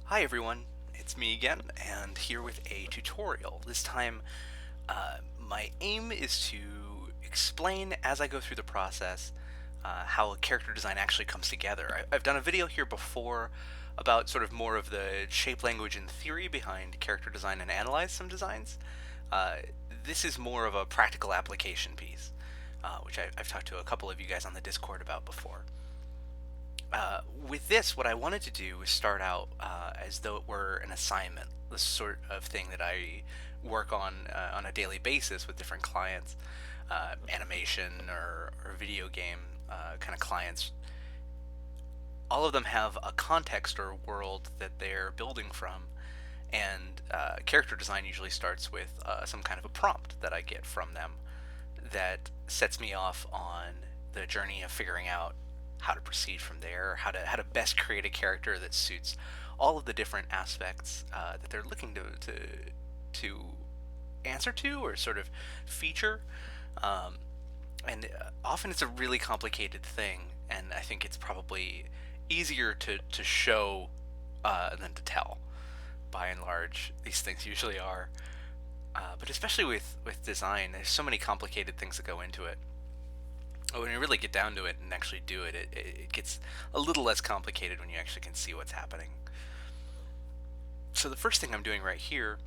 Hi everyone, it's me again, and here with a tutorial. This time, my aim is to explain as I go through the process how a character design actually comes together. I've done a video here before about sort of more of the shape language and theory behind character design and analyze some designs. Uh, this is more of a practical application piece, which I've talked to a couple of you guys on the Discord about before. With this, what I wanted to do was start out as though it were an assignment, the sort of thing that I work on a daily basis with different clients, animation or video game kind of clients. All of them have a context or world that they're building from, and character design usually starts with some kind of a prompt that I get from them that sets me off on the journey of figuring out how to proceed from there, how to best create a character that suits all of the different aspects that they're looking to answer to or sort of feature. Um, and often it's a really complicated thing, and I think it's probably easier to show than to tell. By and large, these things usually are. But especially with design, there's so many complicated things that go into it. When you really get down to it and actually do it, it gets a little less complicated when you actually can see what's happening. So the first thing I'm doing right here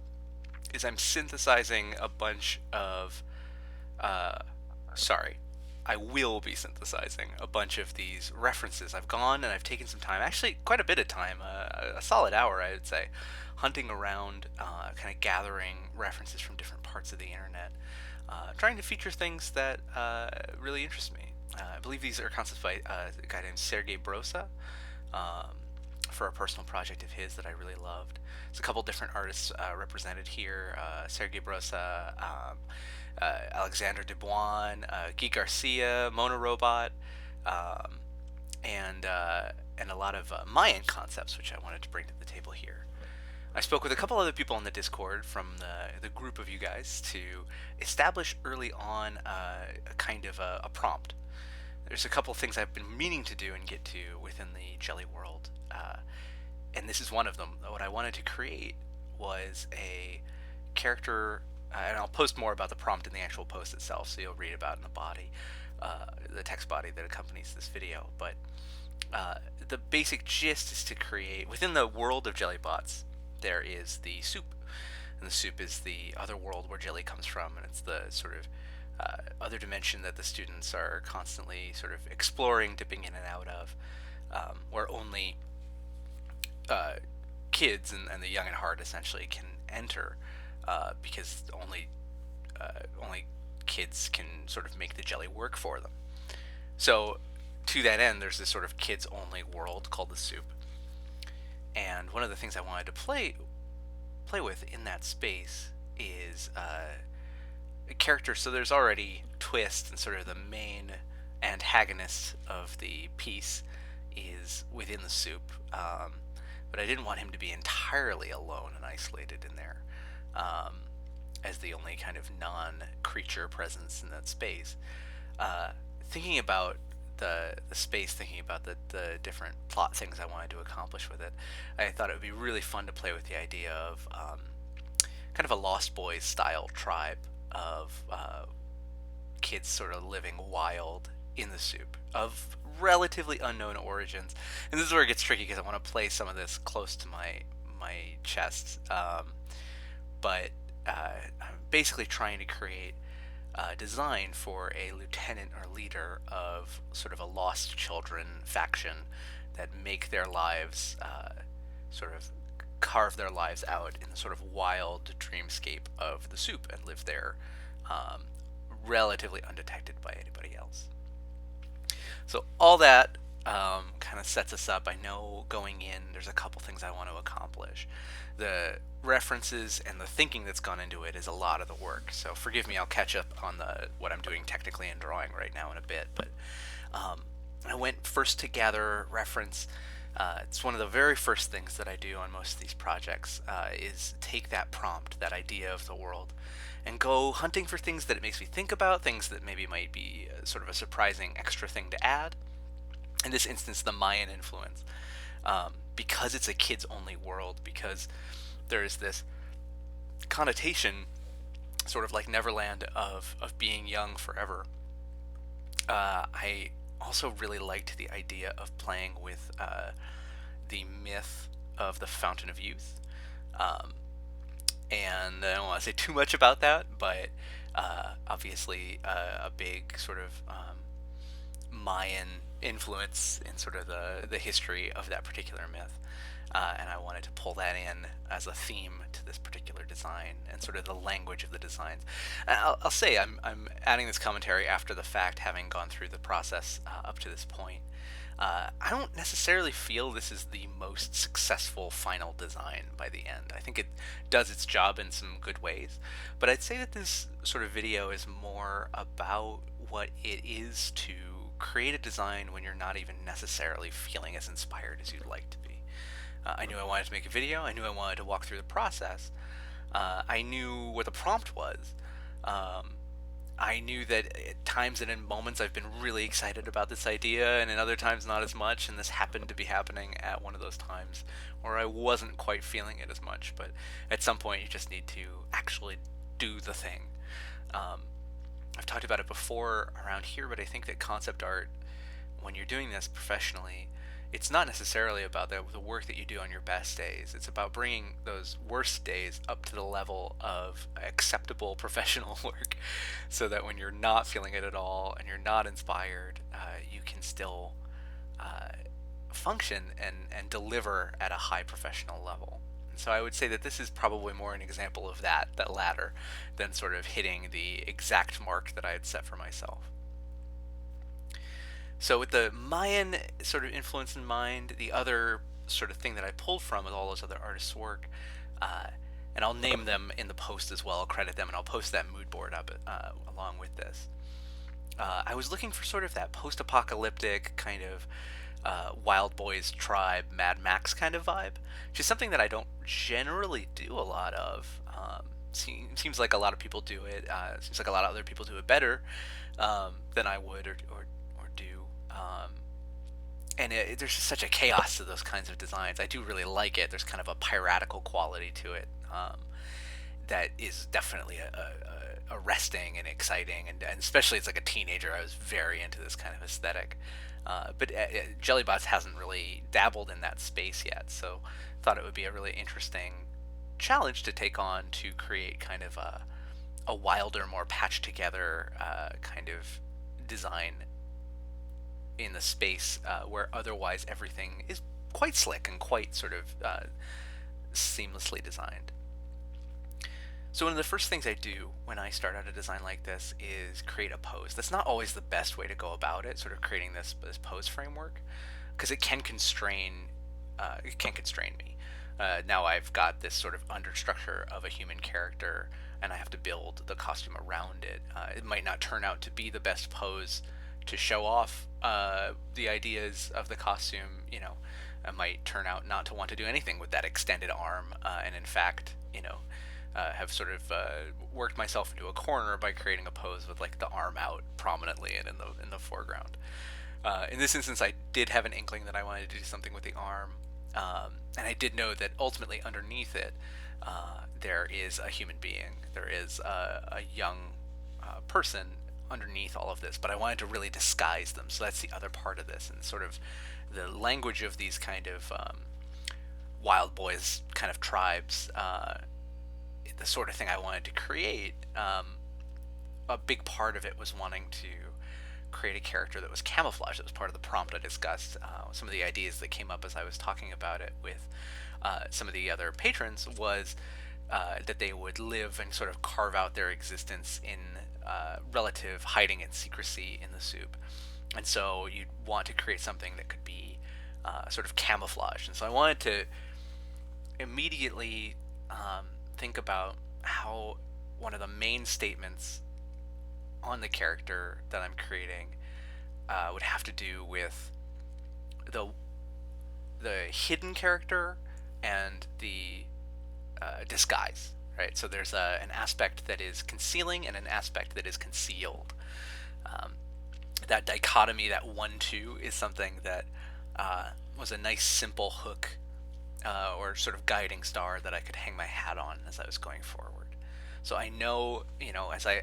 is I'm synthesizing a bunch of, uh, sorry, I will be synthesizing a bunch of these references. I've gone and I've taken some time, actually quite a bit of time, a solid hour, I would say, hunting around, kind of gathering references from different parts of the internet, trying to feature things that really interest me. I believe these are concepts by a guy named Sergey Brosa, um, for a personal project of his that I really loved. There's a couple different artists represented here: Sergey Brosa, Alexander Dubois, Guy Garcia, Mona Robot, um, and a lot of Mayan concepts, which I wanted to bring to the table here. I spoke with a couple other people on the Discord from the group of you guys to establish early on a kind of a prompt. There's a couple things I've been meaning to do and get to within the Jelly world, and this is one of them. What I wanted to create was a character, and I'll post more about the prompt in the actual post itself, so you'll read about it in the body, the text body that accompanies this video. But the basic gist is to create, within the world of Jellybots, there is the soup. And the soup is the other world where jelly comes from, and it's the sort of other dimension that the students are constantly sort of exploring, dipping in and out of, where only uh, kids and the young at heart essentially can enter, because only kids can sort of make the jelly work for them. So to that end, there's this sort of kids only world called the soup. And one of the things I wanted to play with in that space is a character. So there's already Twist, and sort of the main antagonist of the piece is within the soup. But I didn't want him to be entirely alone and isolated in there, um, as the only kind of non-creature presence in that space. Thinking about the space, thinking about the different plot things I wanted to accomplish with it, I thought it would be really fun to play with the idea of kind of a Lost Boys style tribe of kids sort of living wild in the soup of relatively unknown origins. And this is where it gets tricky because I want to play some of this close to my chest, but I'm basically trying to create design for a lieutenant or leader of sort of a lost children faction that make their lives sort of carve their lives out in the sort of wild dreamscape of the soup and live there, um, relatively undetected by anybody else. So all that kind of sets us up. I know going in, there's a couple things I want to accomplish. The references and the thinking that's gone into it is a lot of the work. So forgive me, I'll catch up on the what I'm doing technically in drawing right now in a bit. But I went first to gather reference. It's one of the very first things that I do on most of these projects, is take that prompt, that idea of the world, and go hunting for things that it makes me think about, things that maybe might be sort of a surprising extra thing to add. In this instance, the Mayan influence. because it's a kids only world, because there is this connotation, sort of like Neverland, of being young forever. I also really liked the idea of playing with the myth of the Fountain of Youth. Um, and I don't want to say too much about that, but obviously a big sort of Mayan influence in sort of the history of that particular myth. And I wanted to pull that in as a theme to this particular design and sort of the language of the designs. I'll say I'm adding this commentary after the fact, having gone through the process up to this point. I don't necessarily feel this is the most successful final design by the end. I think it does its job in some good ways, but I'd say that this sort of video is more about what it is to create a design when you're not even necessarily feeling as inspired as you'd like to be. I knew I wanted to make a video. I knew I wanted to walk through the process. I knew what the prompt was. Um, I knew that at times and in moments I've been really excited about this idea, and in other times not as much. And this happened to be happening at one of those times where I wasn't quite feeling it as much. But at some point, you just need to actually do the thing. Um, I've talked about it before around here, but I think that concept art, when you're doing this professionally, it's not necessarily about the work that you do on your best days. It's about bringing those worst days up to the level of acceptable professional work, so that when you're not feeling it at all and you're not inspired, you can still uh, function and deliver at a high professional level. And so I would say that this is probably more an example of that latter, than sort of hitting the exact mark that I had set for myself. So with the Mayan sort of influence in mind, the other sort of thing that I pulled from with all those other artists' work, uh, and I'll name them in the post as well, I'll credit them, and I'll post that mood board up along with this. I was looking for sort of that post-apocalyptic kind of Wild Boys Tribe, Mad Max kind of vibe, which is something that I don't generally do a lot of. Seems like a lot of people do it. Seems like a lot of other people do it better than I would or do. There's just such a chaos to those kinds of designs. I do really like it. There's kind of a piratical quality to it that is definitely arresting and exciting, and especially as like a teenager, I was very into this kind of aesthetic. But Jellybots hasn't really dabbled in that space yet, so thought it would be a really interesting challenge to take on to create kind of a wilder, more patched together kind of design in the space where otherwise everything is quite slick and quite sort of seamlessly designed. So one of the first things I do when I start out a design like this is create a pose. That's not always the best way to go about it, sort of creating this pose framework, because it can constrain me. Now I've got this sort of understructure of a human character, and I have to build the costume around it. It might not turn out to be the best pose to show off the ideas of the costume. I might turn out not to want to do anything with that extended arm, and in fact, have sort of worked myself into a corner by creating a pose with like the arm out prominently and in the foreground. In this instance, I did have an inkling that I wanted to do something with the arm, and I did know that ultimately underneath it, there is a human being. There is a young person underneath all of this, but I wanted to really disguise them. So that's the other part of this, and sort of the language of these kind of wild boys kind of tribes. The sort of thing I wanted to create. A big part of it was wanting to create a character that was camouflaged. That was part of the prompt I discussed. Some of the ideas that came up as I was talking about it with some of the other patrons was that they would live and sort of carve out their existence in relative hiding and secrecy in the soup. And so you'd want to create something that could be sort of camouflaged. And so I wanted to immediately think about how one of the main statements on the character that I'm creating would have to do with the hidden character and the disguise, right? So there's an aspect that is concealing and an aspect that is concealed. That dichotomy, that 1-2, is something that was a nice simple hook or sort of guiding star that I could hang my hat on as I was going forward. So I know, as I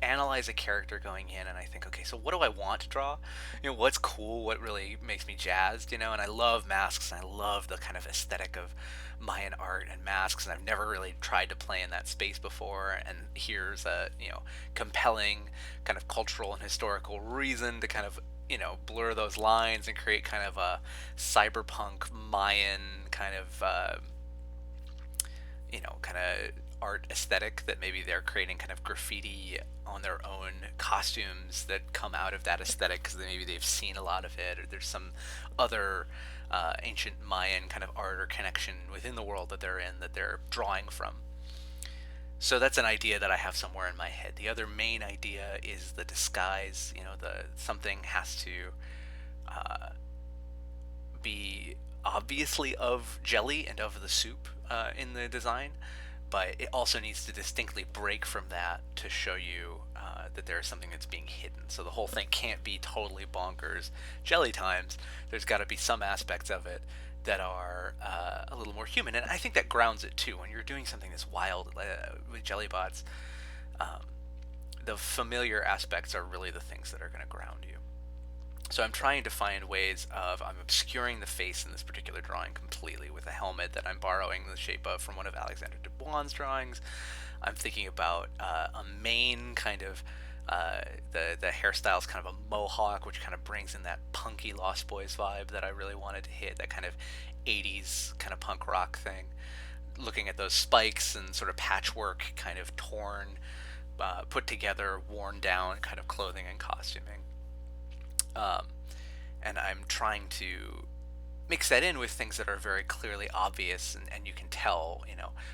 analyze a character going in and I think, okay, so what do I want to draw? What's cool? What really makes me jazzed? And I love masks and I love the kind of aesthetic of Mayan art and masks. And I've never really tried to play in that space before. And here's a, compelling kind of cultural and historical reason to kind of, blur those lines and create kind of a cyberpunk Mayan kind of, kind of art aesthetic that maybe they're creating kind of graffiti on their own costumes that come out of that aesthetic because maybe they've seen a lot of it, or there's some other ancient Mayan kind of art or connection within the world that they're in that they're drawing from. So that's an idea that I have somewhere in my head. The other main idea is the disguise. The something has to be obviously of jelly and of the soup in the design, but it also needs to distinctly break from that to show you that there's something that's being hidden. So the whole thing can't be totally bonkers jelly times. There's got to be some aspects of it that are a little more human, and I think that grounds it too. When you're doing something that's wild with jelly bots, um, the familiar aspects are really the things that are going to ground you. So I'm trying to find ways of I'm obscuring the face in this particular drawing completely with a helmet that I'm borrowing the shape of from one of Alexander Dubois' drawings. I'm thinking about a mane kind of the hairstyle's kind of a mohawk, which kind of brings in that punky Lost Boys vibe that I really wanted to hit, that kind of 80s kind of punk rock thing. Looking at those spikes and sort of patchwork, kind of torn, put together, worn down kind of clothing and costuming. Um, and I'm trying to mix that in with things that are very clearly obvious, and you can tell,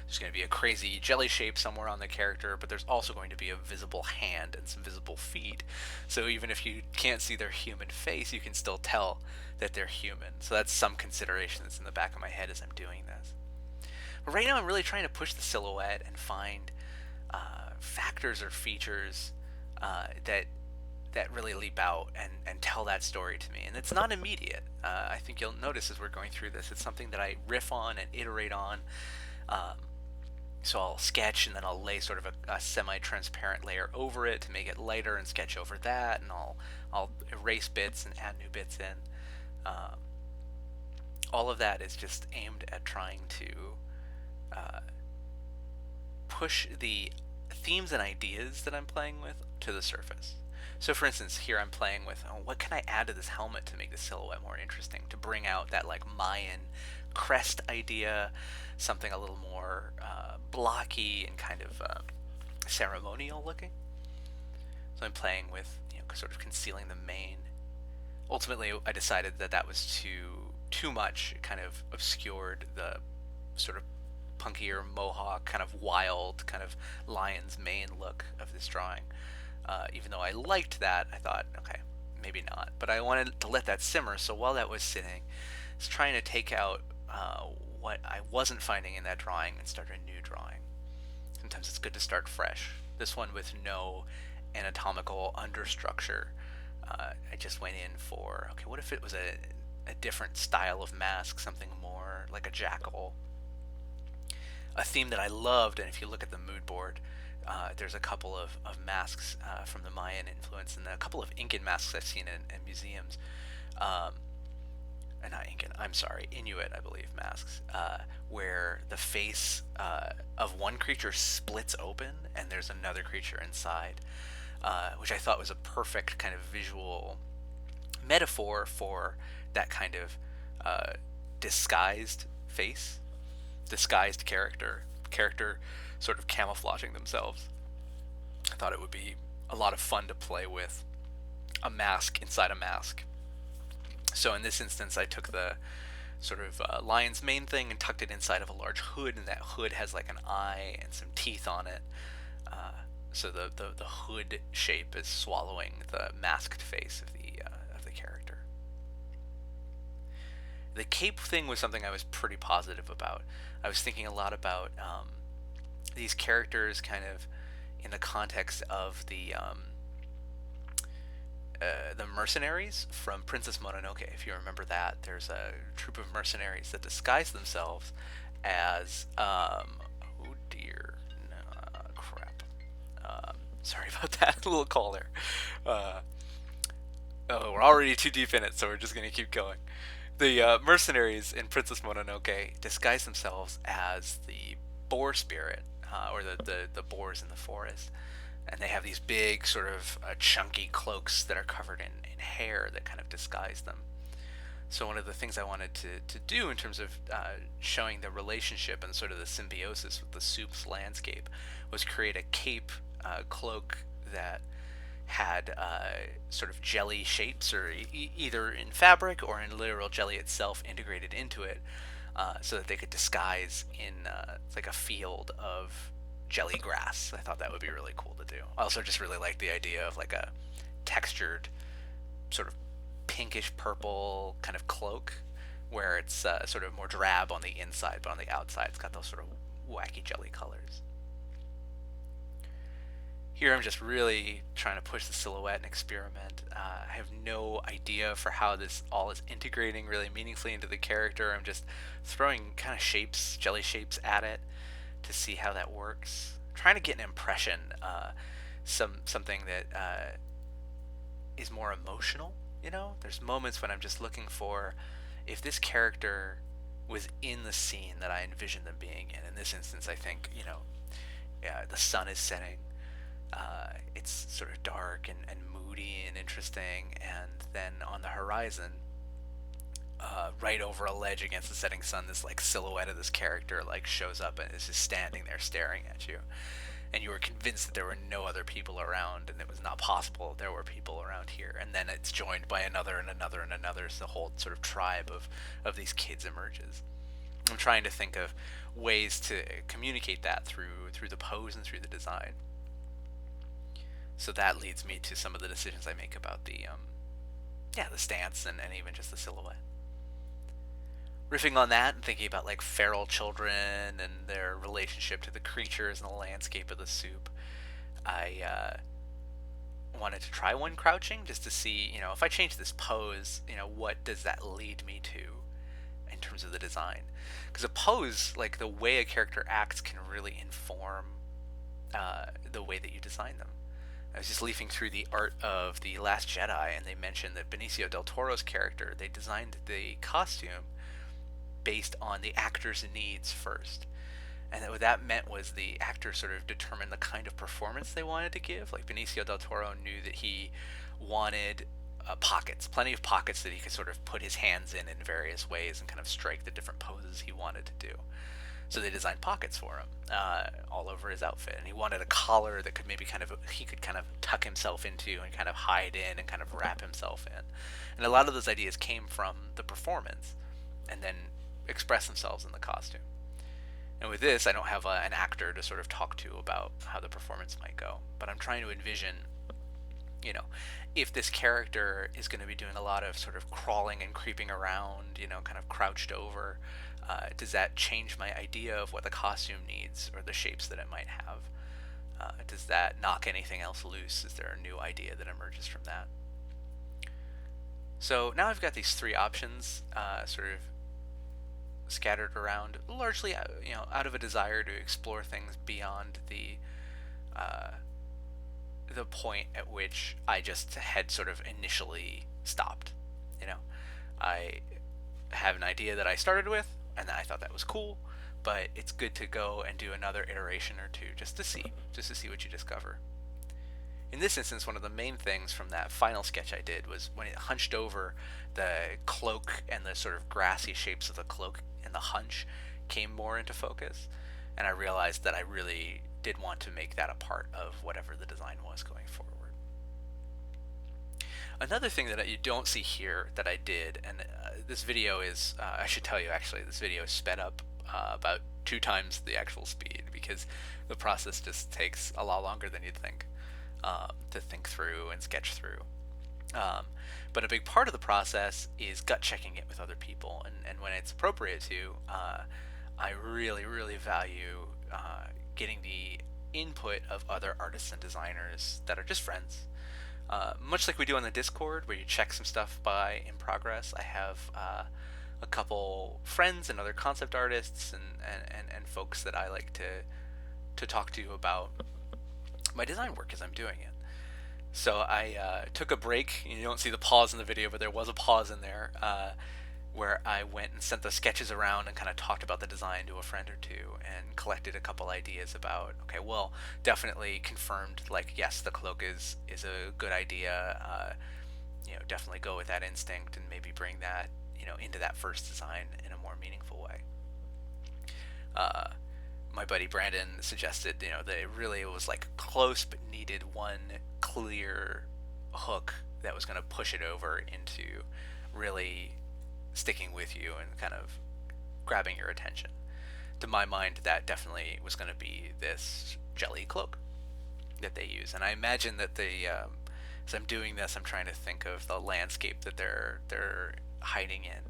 there's going to be a crazy jelly shape somewhere on the character, but there's also going to be a visible hand and some visible feet. So even if you can't see their human face, you can still tell that they're human. So that's some consideration that's in the back of my head as I'm doing this. But right now I'm really trying to push the silhouette and find factors or features that really leap out and tell that story to me. And it's not immediate. I think you'll notice as we're going through this, it's something that I riff on and iterate on. So I'll sketch and then I'll lay sort of a semi-transparent layer over it to make it lighter and sketch over that, and I'll erase bits and add new bits in. All of that is just aimed at trying to push the themes and ideas that I'm playing with to the surface. So for instance, here I'm playing with, what can I add to this helmet to make the silhouette more interesting, to bring out that like Mayan crest idea, something a little more blocky and kind of ceremonial looking. So I'm playing with, sort of concealing the mane. Ultimately, I decided that that was too much. It kind of obscured the sort of punkier mohawk, kind of wild, kind of lion's mane look of this drawing. Even though I liked that, I thought, okay, maybe not. But I wanted to let that simmer, so while that was sitting, I was trying to take out what I wasn't finding in that drawing and start a new drawing. Sometimes it's good to start fresh. This one with no anatomical understructure. I just went in for, okay, what if it was a different style of mask, something more like a jackal? A theme that I loved, and if you look at the mood board, there's a couple of masks from the Mayan influence, and a couple of Incan masks I've seen in museums. Not Incan, I'm sorry, Inuit, I believe, masks, where the face of one creature splits open and there's another creature inside, which I thought was a perfect kind of visual metaphor for that kind of disguised face, disguised character sort of camouflaging themselves. I thought it would be a lot of fun to play with a mask inside a mask. So in this instance, I took the sort of lion's mane thing and tucked it inside of a large hood, and that hood has like an eye and some teeth on it. So the hood shape is swallowing the masked face of the character. The cape thing was something I was pretty positive about. I was thinking a lot about these characters kind of in the context of the mercenaries from Princess Mononoke. If you remember that, there's a troop of mercenaries that disguise themselves as oh dear, crap. Sorry about that. A little call there. Uh, oh, we're already too deep in it, so we're just gonna keep going. The mercenaries in Princess Mononoke disguise themselves as the boar spirit, or the boars in the forest, and they have these big sort of chunky cloaks that are covered in hair that kind of disguise them. So one of the things I wanted to do in terms of showing the relationship and sort of the symbiosis with the soup's landscape was create a cape cloak that had sort of jelly shapes, or either in fabric or in literal jelly itself integrated into it, so that they could disguise in like a field of jelly grass. I thought that would be really cool to do. I also just really like the idea of like a textured sort of pinkish purple kind of cloak, where it's sort of more drab on the inside, but on the outside it's got those sort of wacky jelly colors. Here I'm just really trying to push the silhouette and experiment. I have no idea for how this all is integrating really meaningfully into the character. I'm just throwing kind of shapes, jelly shapes at it to see how that works. I'm trying to get an impression, something that is more emotional. You know, there's moments when I'm just looking for if this character was in the scene that I envisioned them being in. In this instance, I think, the sun is setting. It's sort of dark and moody and interesting, and then on the horizon, right over a ledge against the setting sun, this like silhouette of this character like shows up and is just standing there staring at you, and you were convinced that there were no other people around, and it was not possible there were people around here. And then it's joined by another and another and another, so the whole sort of tribe of these kids emerges. I'm trying to think of ways to communicate that through the pose and through the design. So that leads me to some of the decisions I make about the stance and even just the silhouette. Riffing on that and thinking about like feral children and their relationship to the creatures and the landscape of the soup, I wanted to try one crouching just to see, if I change this pose, what does that lead me to in terms of the design? Because a pose, like the way a character acts, can really inform the way that you design them. I was just leafing through the art of The Last Jedi, and they mentioned that Benicio del Toro's character, they designed the costume based on the actor's needs first. And what that meant was the actor sort of determined the kind of performance they wanted to give. Like Benicio del Toro knew that he wanted pockets, plenty of pockets that he could sort of put his hands in various ways and kind of strike the different poses he wanted to do. So they designed pockets for him all over his outfit, and he wanted a collar that could maybe he could kind of tuck himself into and kind of hide in and kind of wrap himself in. And a lot of those ideas came from the performance, and then express themselves in the costume. And with this, I don't have an actor to sort of talk to about how the performance might go, but I'm trying to envision, if this character is going to be doing a lot of sort of crawling and creeping around, kind of crouched over. Does that change my idea of what the costume needs or the shapes that it might have? Does that knock anything else loose? Is there a new idea that emerges from that? So now I've got these three options sort of scattered around, largely out of a desire to explore things beyond the point at which I just had sort of initially stopped. I have an idea that I started with, and I thought that was cool, but it's good to go and do another iteration or two just to see what you discover. In this instance, one of the main things from that final sketch I did was when it hunched over, the cloak and the sort of grassy shapes of the cloak and the hunch came more into focus, and I realized that I really did want to make that a part of whatever the design was going forward. Another thing that you don't see here that I did, and this video is, I should tell you actually, this video is sped up about 2 times the actual speed because the process just takes a lot longer than you'd think to think through and sketch through. But a big part of the process is gut checking it with other people, and when it's appropriate to, I really, really value getting the input of other artists and designers that are just friends. Much like we do on the Discord, where you check some stuff by in progress, I have a couple friends and other concept artists and folks that I like to talk to about my design work as I'm doing it. So I took a break. You don't see the pause in the video, but there was a pause in there where I went and sent the sketches around and kind of talked about the design to a friend or two and collected a couple ideas about, okay, well, definitely confirmed, like, yes, the cloak is a good idea. Definitely go with that instinct and maybe bring that, into that first design in a more meaningful way. My buddy Brandon suggested, that it really was like close but needed one clear hook that was going to push it over into really sticking with you and kind of grabbing your attention. To my mind, that definitely was going to be this jelly cloak that they use, and I imagine that as I'm doing this, I'm trying to think of the landscape that they're hiding in.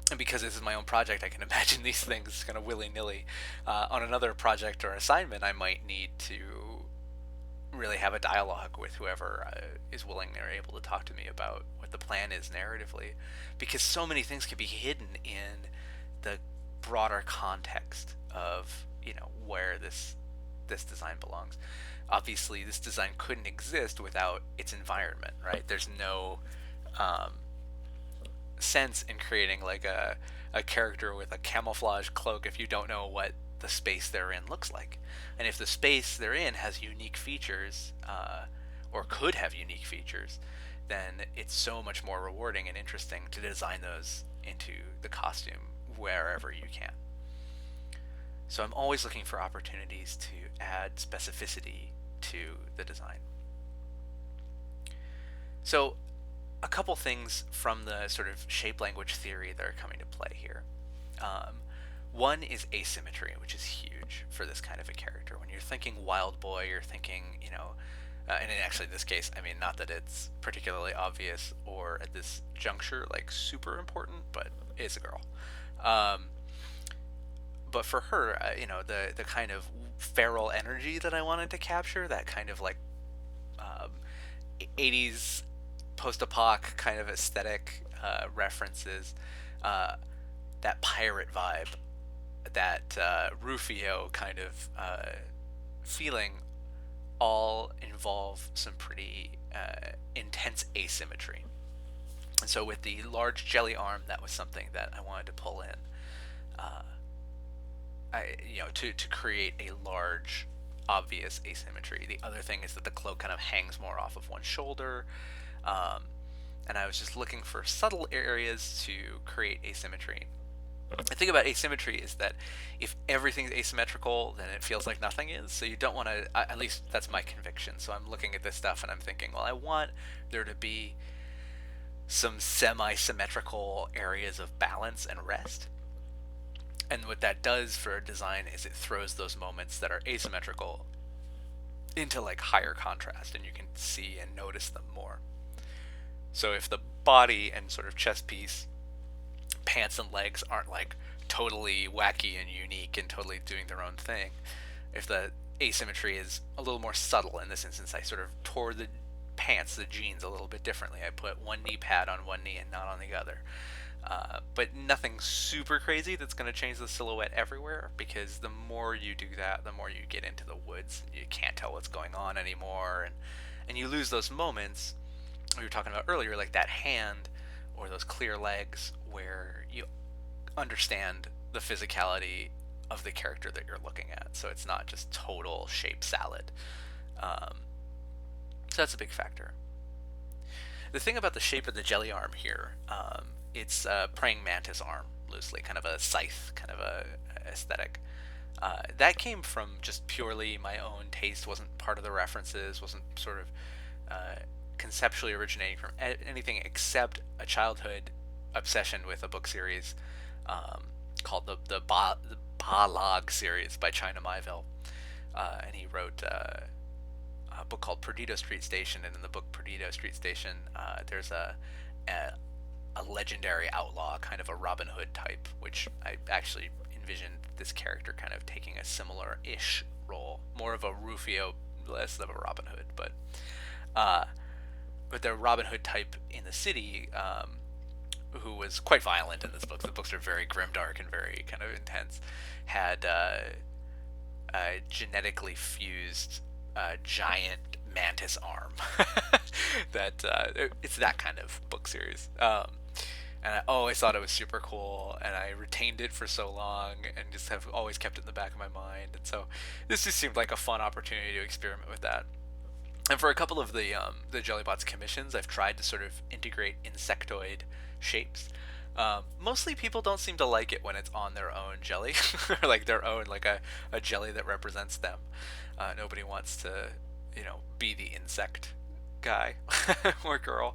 And because this is my own project, I can imagine these things kind of willy-nilly. On another project or assignment, I might need to really have a dialogue with whoever is willing or able to talk to me about what the plan is narratively, because so many things can be hidden in the broader context of where this design belongs. Obviously, this design couldn't exist without its environment, right? There's no sense in creating like a character with a camouflage cloak if you don't know what the space they're in looks like. And if the space they're in has unique features, or could have unique features, then it's so much more rewarding and interesting to design those into the costume wherever you can. So I'm always looking for opportunities to add specificity to the design. So a couple things from the sort of shape language theory that are coming to play here. One is asymmetry, which is huge for this kind of a character. When you're thinking Wild Boy, you're thinking, and in actually this case, I mean, not that it's particularly obvious or at this juncture, like super important, but it's a girl. But for her, the kind of feral energy that I wanted to capture, that kind of like 80s post-apoc kind of aesthetic references, that pirate vibe, that Rufio kind of feeling, all involve some pretty intense asymmetry. And so with the large jelly arm, that was something that I wanted to pull in, to create a large, obvious asymmetry. The other thing is that the cloak kind of hangs more off of one shoulder, and I was just looking for subtle areas to create asymmetry. The thing about asymmetry is that if everything's asymmetrical, then it feels like nothing is. So you don't want to, at least that's my conviction. So I'm looking at this stuff and I'm thinking, well, I want there to be some semi-symmetrical areas of balance and rest. And what that does for a design is it throws those moments that are asymmetrical into like higher contrast, and you can see and notice them more. So if the body and sort of chest piece, pants and legs aren't like totally wacky and unique and totally doing their own thing, if the asymmetry is a little more subtle, in this instance I sort of tore the pants, the jeans, a little bit differently. I put one knee pad on one knee and not on the other. But nothing super crazy that's going to change the silhouette everywhere, because the more you do that, the more you get into the woods. You can't tell what's going on anymore, and you lose those moments we were talking about earlier, like that hand or those clear legs, where you understand the physicality of the character that you're looking at. So it's not just total shape salad. So that's a big factor. The thing about the shape of the jelly arm here, it's a praying mantis arm, loosely, kind of a scythe kind of a aesthetic. That came from just purely my own taste, wasn't part of the references, wasn't sort of conceptually originating from anything except a childhood obsession with a book series called the Ba Log series by China Miéville. And he wrote a book called Perdido Street Station, and in the book Perdido Street Station, there's a legendary outlaw, kind of a Robin Hood type, which I actually envisioned this character kind of taking a similar-ish role, more of a Rufio less of a Robin Hood, uh, but the Robin Hood type in the city, who was quite violent in this book. The books are very grimdark and very kind of intense. Had a genetically fused giant mantis arm. That it's that kind of book series. And I always thought it was super cool, and I retained it for so long, and just have always kept it in the back of my mind. And so this just seemed like a fun opportunity to experiment with that. And for a couple of the Jellybots commissions, I've tried to sort of integrate insectoid shapes. Mostly people don't seem to like it when it's on their own jelly, or like their own, like a jelly that represents them. Nobody wants to, be the insect guy or girl.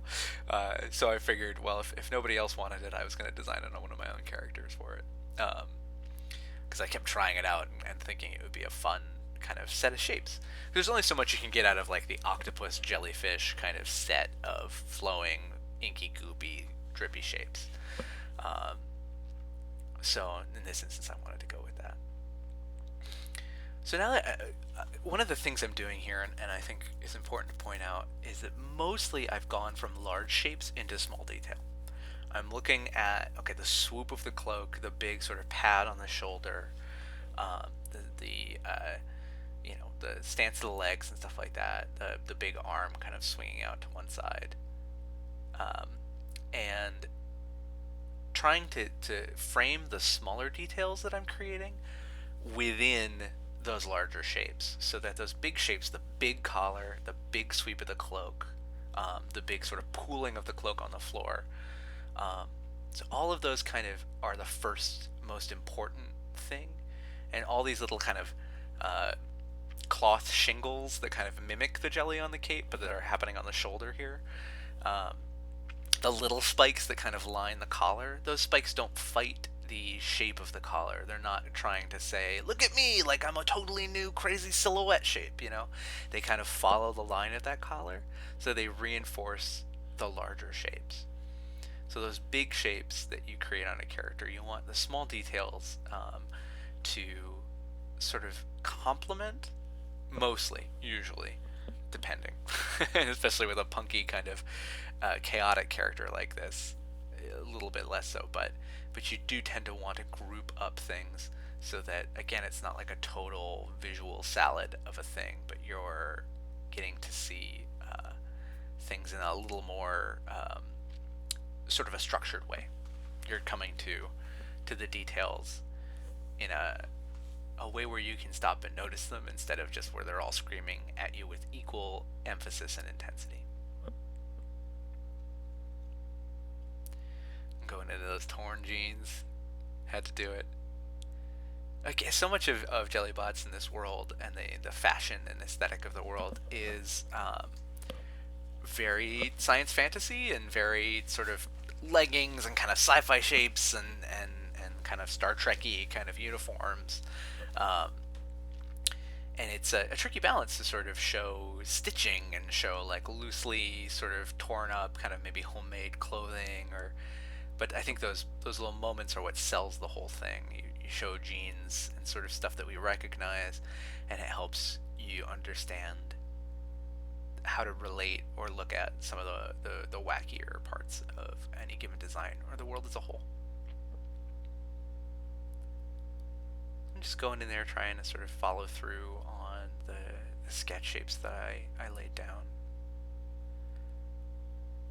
So I figured, well, if nobody else wanted it, I was going to design it on one of my own characters for it. Because I kept trying it out and thinking it would be a fun kind of set of shapes. There's only so much you can get out of like the octopus jellyfish kind of set of flowing, inky, goopy, drippy shapes. Um, so in this instance, I wanted to go with that. So now that one of the things I'm doing here, and I think is important to point out, is that mostly I've gone from large shapes into small detail. I'm looking at, okay, the swoop of the cloak, the big sort of pad on the shoulder, the stance of the legs and stuff like that, the big arm kind of swinging out to one side, and trying to frame the smaller details that I'm creating within those larger shapes, so that those big shapes, the big collar, the big sweep of the cloak, the big sort of pooling of the cloak on the floor, so all of those kind of are the first most important thing, and all these little kind of cloth shingles that kind of mimic the jelly on the cape, but that are happening on the shoulder here. The little spikes that kind of line the collar, those spikes don't fight the shape of the collar. They're not trying to say, look at me, like I'm a totally new crazy silhouette shape, They kind of follow the line of that collar, so they reinforce the larger shapes. So those big shapes that you create on a character, you want the small details to sort of complement, mostly, usually, depending, especially with a punky kind of chaotic character like this, a little bit less so, but you do tend to want to group up things so that, again, it's not like a total visual salad of a thing, but you're getting to see things in a little more sort of a structured way. You're coming to the details in a way where you can stop and notice them, instead of just where they're all screaming at you with equal emphasis and intensity. Going into those torn jeans, had to do it. Okay, so much of Jellybots in this world, and the fashion and aesthetic of the world, is very science fantasy and very sort of leggings and kind of sci-fi shapes and kind of Star Trek-y kind of uniforms. And it's a tricky balance to sort of show stitching and show like loosely sort of torn up kind of maybe homemade clothing, but I think those little moments are what sells the whole thing. You show jeans and sort of stuff that we recognize, and it helps you understand how to relate or look at some of the wackier parts of any given design or the world as a whole. I'm just going in there trying to sort of follow through on the sketch shapes that I laid down.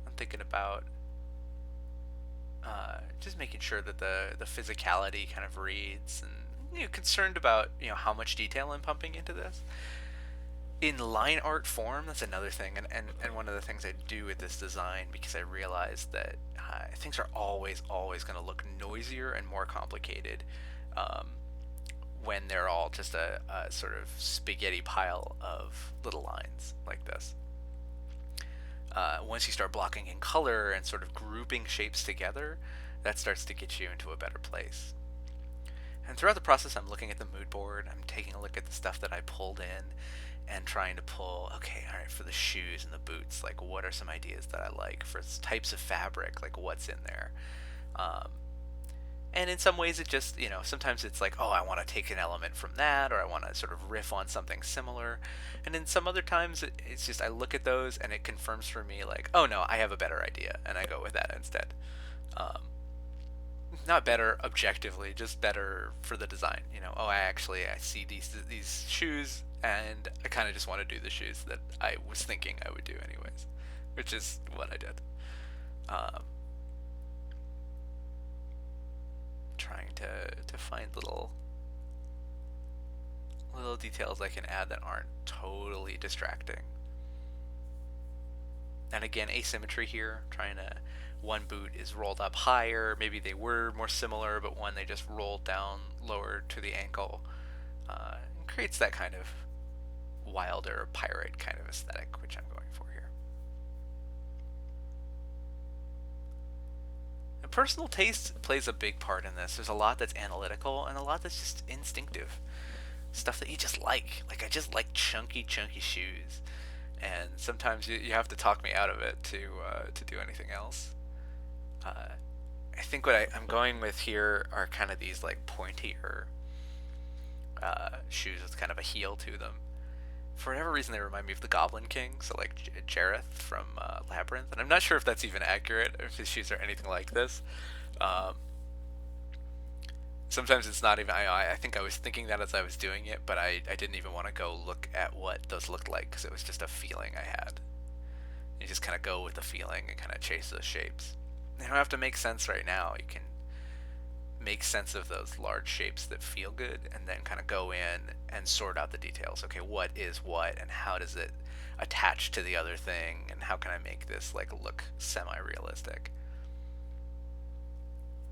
I'm thinking about just making sure that the physicality kind of reads, and concerned about how much detail I'm pumping into this. In line art form, that's another thing, and one of the things I do with this design, because I realize that things are always going to look noisier and more complicated when they're all just a sort of spaghetti pile of little lines like this. Once you start blocking in color and sort of grouping shapes together, that starts to get you into a better place. And throughout the process, I'm looking at the mood board, I'm taking a look at the stuff that I pulled in, and trying to pull, okay, all right, for the shoes and the boots, like what are some ideas that I like? For types of fabric, like what's in there? And in some ways, it just, sometimes it's like, oh, I want to take an element from that, or I want to sort of riff on something similar. And in some other times, it's just I look at those and it confirms for me, like, oh no, I have a better idea, and I go with that instead. Um, Not better objectively, just better for the design. Oh, I see these shoes, and I kind of just want to do the shoes that I was thinking I would do anyways, which is what I did. Um, Trying to find little details I can add that aren't totally distracting. And again, asymmetry here, trying to one boot is rolled up higher. Maybe they were more similar, but one they just rolled down lower to the ankle. And creates that kind of wilder pirate kind of aesthetic, which I'm going for here. And personal taste plays a big part in this. There's a lot that's analytical and a lot that's just instinctive. Stuff that you just like. Like, I just like chunky shoes. And sometimes you have to talk me out of it to do anything else. Uh, I think what I'm going with here are kind of these like pointier shoes with kind of a heel to them. For whatever reason, they remind me of the Goblin King, so like Jareth from Labyrinth. And I'm not sure if that's even accurate, if his shoes are anything like this. Um, Sometimes it's not even. I think I was thinking that as I was doing it, but I didn't even want to go look at what those looked like because it was just a feeling I had. You just kind of go with the feeling and kind of chase those shapes. They don't have to make sense right now. You can make sense of those large shapes that feel good and then kind of go in and sort out the details. Okay, what is what and how does it attach to the other thing and how can I make this like look semi-realistic?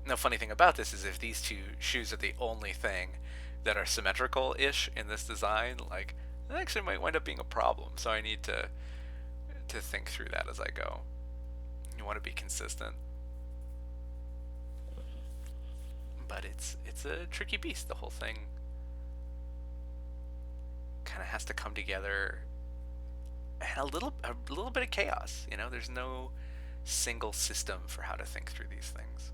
The funny thing about this is if these two shoes are the only thing that are symmetrical-ish in this design, like, that actually might wind up being a problem. So I need to think through that as I go. You want to be consistent, but it's a tricky beast. The whole thing kind of has to come together, and a little bit of chaos. There's no single system for how to think through these things.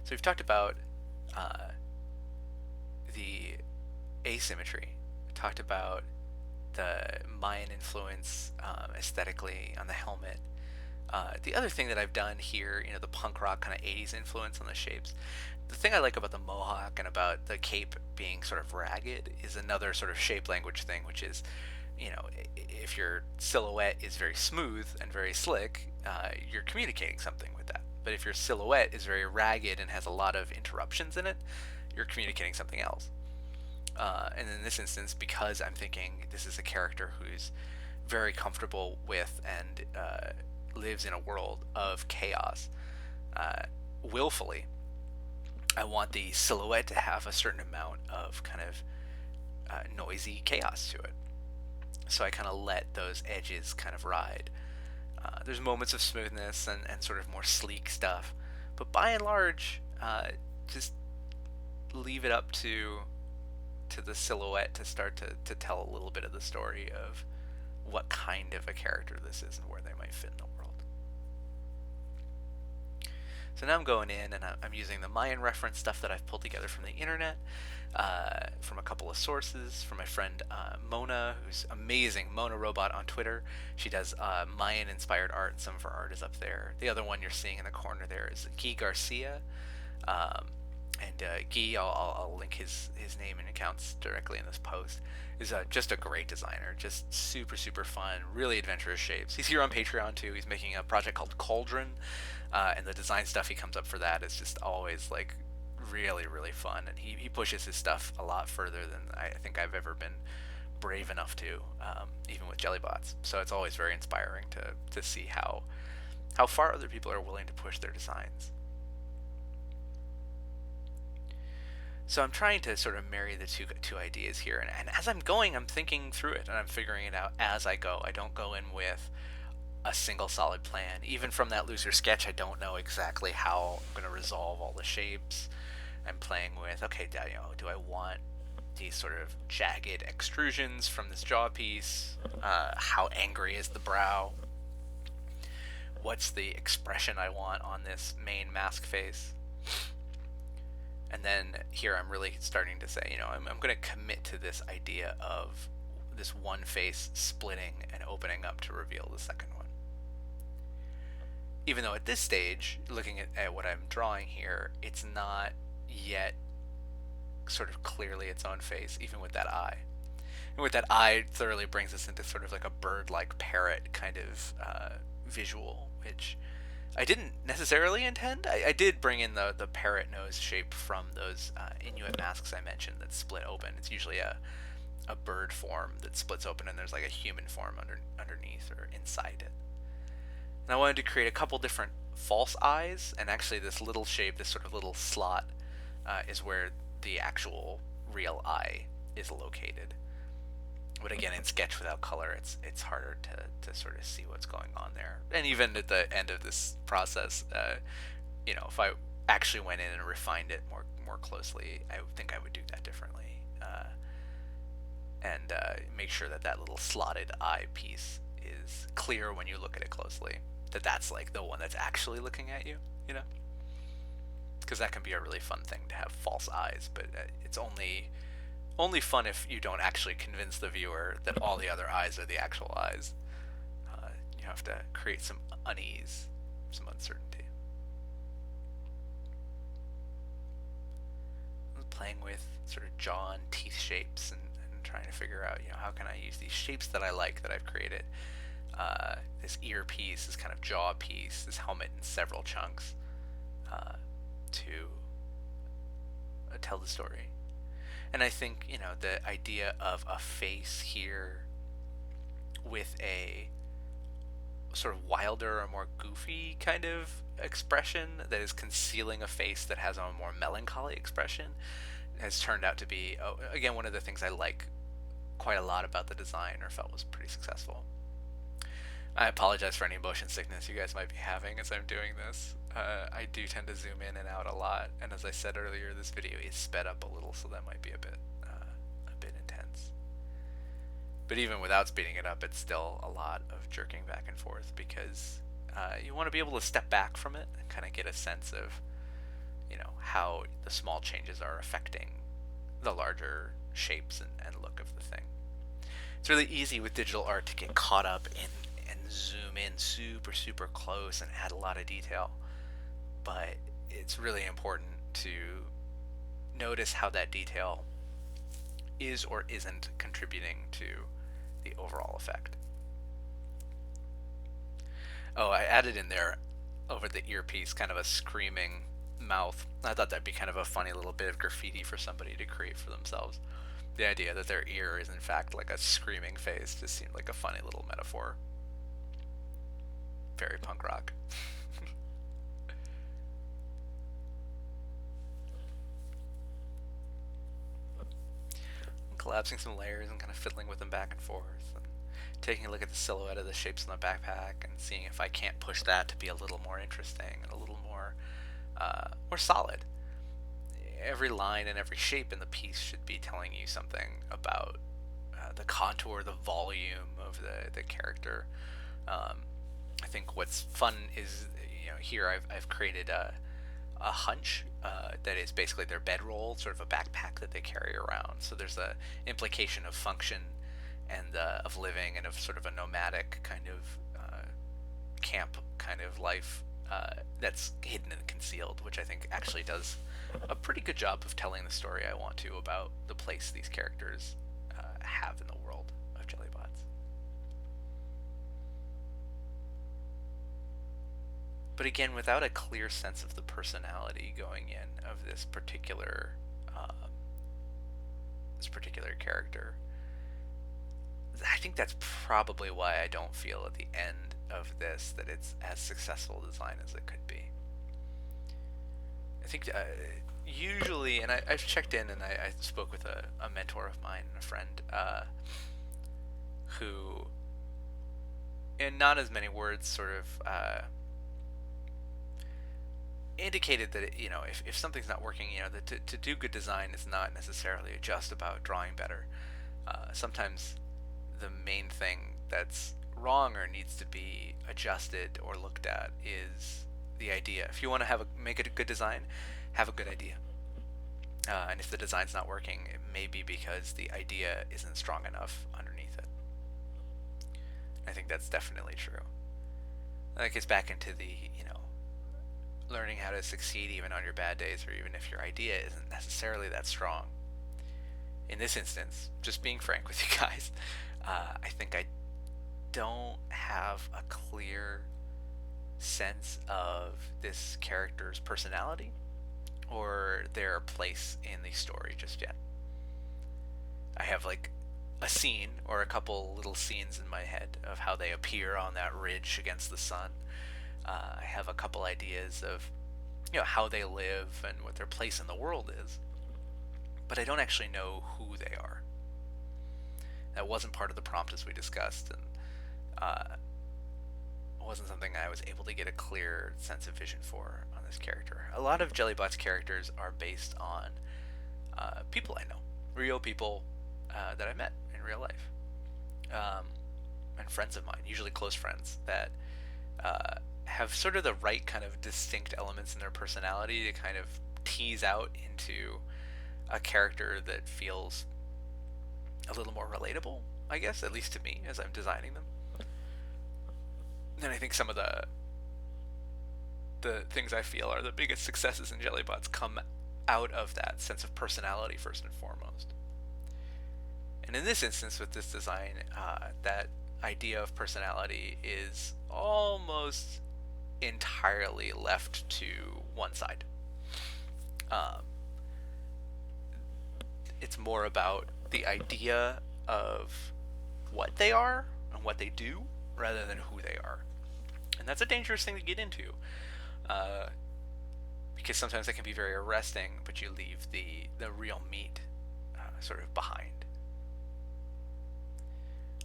So we've talked about the asymmetry. We talked about the Mayan influence aesthetically on the helmet. The other thing that I've done here, the punk rock kind of 80s influence on the shapes. The thing I like about the mohawk and about the cape being sort of ragged is another sort of shape language thing, which is, if your silhouette is very smooth and very slick, you're communicating something with that. But if your silhouette is very ragged and has a lot of interruptions in it, you're communicating something else. And in this instance, because I'm thinking this is a character who's very comfortable with and lives in a world of chaos, willfully, I want the silhouette to have a certain amount of kind of noisy chaos to it. So I kind of let those edges kind of ride. There's moments of smoothness and sort of more sleek stuff, but by and large, just leave it up to the silhouette to start to tell a little bit of the story of what kind of a character this is and where they might fit in the world. So now I'm going in and I'm using the Mayan reference stuff that I've pulled together from the internet, from a couple of sources, from my friend Mona, who's amazing, Mona Robot on Twitter. She does Mayan-inspired art, and some of her art is up there. The other one you're seeing in the corner there is Guy Garcia. And Guy, I'll link his name and accounts directly in this post, is just a great designer, just super, super fun, really adventurous shapes. He's here on Patreon too. He's making a project called Cauldron, and the design stuff he comes up for that is just always like really, really fun. And he pushes his stuff a lot further than I think I've ever been brave enough to, even with Jellybots. So it's always very inspiring to see how far other people are willing to push their designs. So I'm trying to sort of marry the two ideas here, and as I'm going, I'm thinking through it, and I'm figuring it out as I go. I don't go in with a single solid plan. Even from that looser sketch, I don't know exactly how I'm going to resolve all the shapes. I'm playing with, okay, do I want these sort of jagged extrusions from this jaw piece? How angry is the brow? what's the expression I want on this main mask face. And then here I'm really starting to say, I'm going to commit to this idea of this one face splitting and opening up to reveal the second one. Even though at this stage, looking at what I'm drawing here, it's not yet sort of clearly its own face, even with that eye. And with that eye, thoroughly brings us into sort of like a bird-like parrot kind of visual, which I didn't necessarily intend. I did bring in the parrot nose shape from those Inuit masks I mentioned that split open. It's usually a bird form that splits open, and there's like a human form underneath or inside it. And I wanted to create a couple different false eyes, and actually this little shape, this sort of little slot, is where the actual real eye is located. But again, in Sketch without color, it's harder to sort of see what's going on there. And even at the end of this process, if I actually went in and refined it more closely, I think I would do that differently, and make sure that little slotted eye piece is clear when you look at it closely. That's like the one that's actually looking at you, because that can be a really fun thing to have false eyes, but it's only fun if you don't actually convince the viewer that all the other eyes are the actual eyes. You have to create some unease, some uncertainty. I'm playing with sort of jaw and teeth shapes and trying to figure out, how can I use these shapes that I like that I've created. This ear piece, this kind of jaw piece, this helmet in several chunks, to tell the story. And I think, the idea of a face here with a sort of wilder or more goofy kind of expression that is concealing a face that has a more melancholy expression has turned out to be, again, one of the things I like quite a lot about the design, or felt was pretty successful. I apologize for any motion sickness you guys might be having as I'm doing this. I do tend to zoom in and out a lot, and as I said earlier, this video is sped up a little, so that might be a bit intense. But even without speeding it up, it's still a lot of jerking back and forth, because you want to be able to step back from it and kind of get a sense of, how the small changes are affecting the larger shapes and look of the thing. It's really easy with digital art to get caught up in and zoom in super close and add a lot of detail, but it's really important to notice how that detail is or isn't contributing to the overall effect. Oh, I added in there over the earpiece kind of a screaming mouth. I thought that'd be kind of a funny little bit of graffiti for somebody to create for themselves. The idea that their ear is in fact like a screaming face just seemed like a funny little metaphor. Very punk rock. Collapsing some layers and kind of fiddling with them back and forth, and taking a look at the silhouette of the shapes on the backpack and seeing if I can't push that to be a little more interesting and a little more solid. Every line and every shape in the piece should be telling you something about the contour, the volume of the character. I think what's fun is, here I've created a hunch that is basically their bedroll, sort of a backpack that they carry around. So there's a implication of function and of living and of sort of a nomadic kind of camp kind of life that's hidden and concealed, which I think actually does a pretty good job of telling the story I want to about the place these characters have in the world of Jellybots. But again, without a clear sense of the personality going in of this particular character, I think that's probably why I don't feel at the end of this that it's as successful a design as it could be. I think usually, and I've checked in and I spoke with a mentor of mine and a friend who, in not as many words, sort of indicated that if something's not working, that to do good design is not necessarily just about drawing better. Sometimes the main thing that's wrong or needs to be adjusted or looked at is the idea. If you want to make it a good design, have a good idea. And if the design's not working, it may be because the idea isn't strong enough underneath it. I think that's definitely true. That gets back into the, learning how to succeed even on your bad days, or even if your idea isn't necessarily that strong. In this instance, just being frank with you guys, I think I don't have a clear sense of this character's personality or their place in the story just yet. I have like a scene or a couple little scenes in my head of how they appear on that ridge against the sun. I have a couple ideas of how they live and what their place in the world is, but I don't actually know who they are. That wasn't part of the prompt as we discussed, and wasn't something I was able to get a clear sense of vision for on this character. A lot of Jellybot's characters are based on people I know, real people that I met in real life, and friends of mine, usually close friends, that have sort of the right kind of distinct elements in their personality to kind of tease out into a character that feels a little more relatable, I guess, at least to me as I'm designing them. And I think some of the things I feel are the biggest successes in Jellybots come out of that sense of personality first and foremost. And in this instance with this design, that idea of personality is almost entirely left to one side. It's more about the idea of what they are and what they do rather than who they are. And that's a dangerous thing to get into, because sometimes that can be very arresting, but you leave the real meat sort of behind.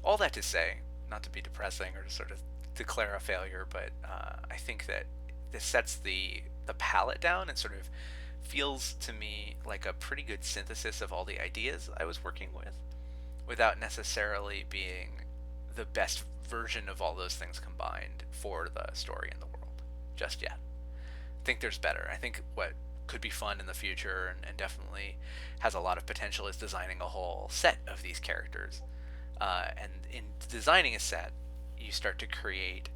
All that to say, not to be depressing or to sort of declare a failure, but I think that this sets the palette down and sort of feels to me like a pretty good synthesis of all the ideas I was working with, without necessarily being the best version of all those things combined for the story and the world just yet. I think there's better. I think what could be fun in the future and definitely has a lot of potential is designing a whole set of these characters. And in designing a set, you start to create,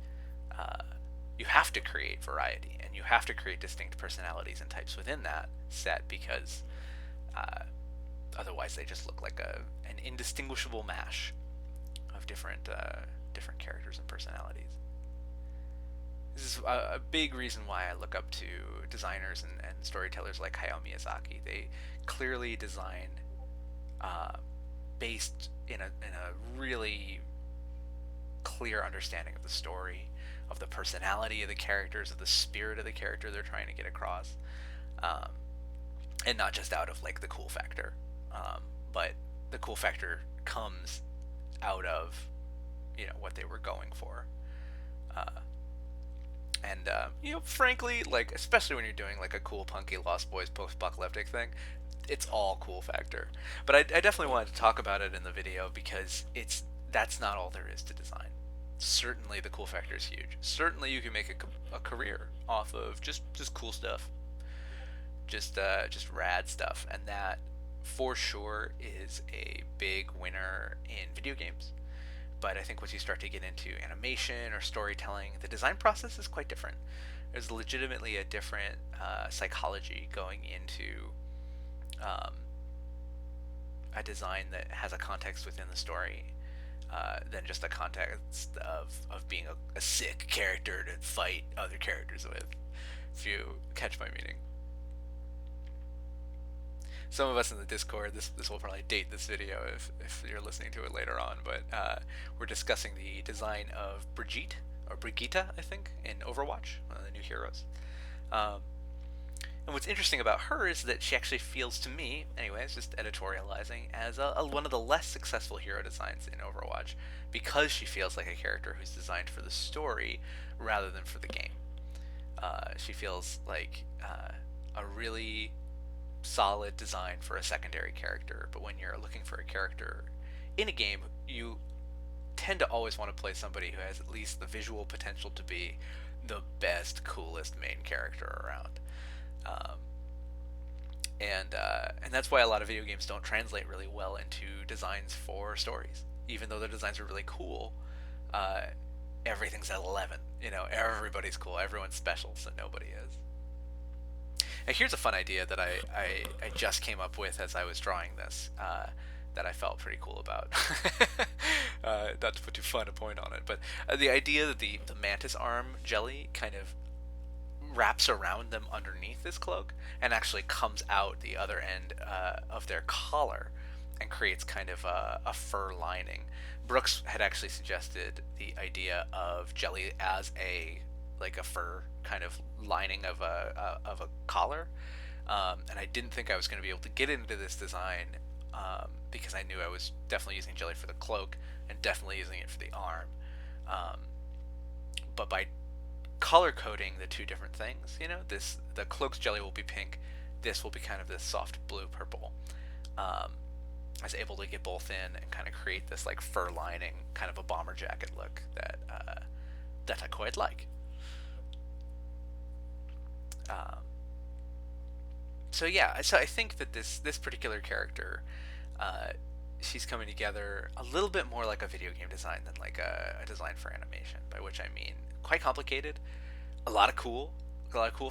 you have to create variety, and you have to create distinct personalities and types within that set, because otherwise they just look like an indistinguishable mash of different characters and personalities. This is a big reason why I look up to designers and storytellers like Hayao Miyazaki. They clearly design based in a really clear understanding of the story, of the personality of the characters, of the spirit of the character they're trying to get across, and not just out of like the cool factor, but the cool factor comes out of what they were going for. And frankly, like, especially when you're doing like a cool punky Lost Boys post-apocalyptic thing, it's all cool factor. But I definitely wanted to talk about it in the video because that's not all there is to design. Certainly the cool factor is huge. Certainly you can make a career off of just cool stuff, just rad stuff, and that for sure is a big winner in video games. But I think once you start to get into animation or storytelling, the design process is quite different. There's legitimately a different psychology going into a design that has a context within the story than just a context of being a sick character to fight other characters with, if you catch my meaning. Some of us in the Discord, this will probably date this video if you're listening to it later on, but we're discussing the design of Brigitte, or Brigitte, I think, in Overwatch, one of the new heroes. And what's interesting about her is that she actually feels to me, anyways, just editorializing, as one of the less successful hero designs in Overwatch, because she feels like a character who's designed for the story rather than for the game. She feels like a really solid design for a secondary character, but when you're looking for a character in a game, you tend to always want to play somebody who has at least the visual potential to be the best, coolest main character around. Um, and that's why a lot of video games don't translate really well into designs for stories, even though the designs are really cool. Uh, Everything's at 11. You know, everybody's cool, everyone's special, so nobody is. And here's a fun idea that I just came up with as I was drawing this, that I felt pretty cool about. Not to put too fun a point on it, but the idea that the mantis arm jelly kind of wraps around them underneath this cloak and actually comes out the other end of their collar and creates kind of a fur lining. Brooks had actually suggested the idea of jelly as a fur kind of lining of a collar, and I didn't think I was going to be able to get into this design, because I knew I was definitely using jelly for the cloak and definitely using it for the arm. Um, but by color coding the two different things, the cloak's jelly will be pink, this will be kind of this soft blue purple. Um, I was able to get both in and kind of create this like fur lining, kind of a bomber jacket look that I quite like. Um, so yeah, so I think that this particular character, uh, she's coming together a little bit more like a video game design than like a design for animation. By which I mean quite complicated, a lot of cool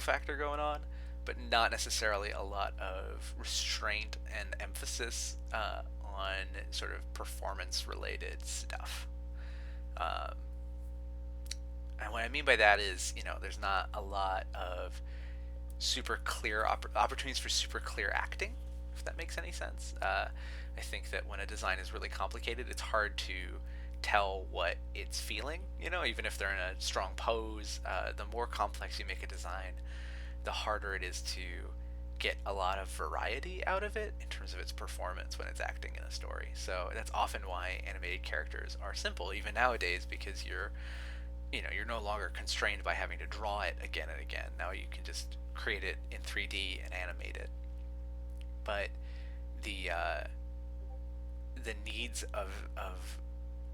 factor going on, but not necessarily a lot of restraint and emphasis on sort of performance related stuff. Um, and what I mean by that is, there's not a lot of super clear opportunities for super clear acting, if that makes any sense. I think that when a design is really complicated, it's hard to tell what it's feeling. Even if they're in a strong pose, the more complex you make a design, the harder it is to get a lot of variety out of it in terms of its performance when it's acting in a story. So that's often why animated characters are simple, even nowadays, because you're no longer constrained by having to draw it again and again. Now you can just create it in 3D and animate it. But the needs of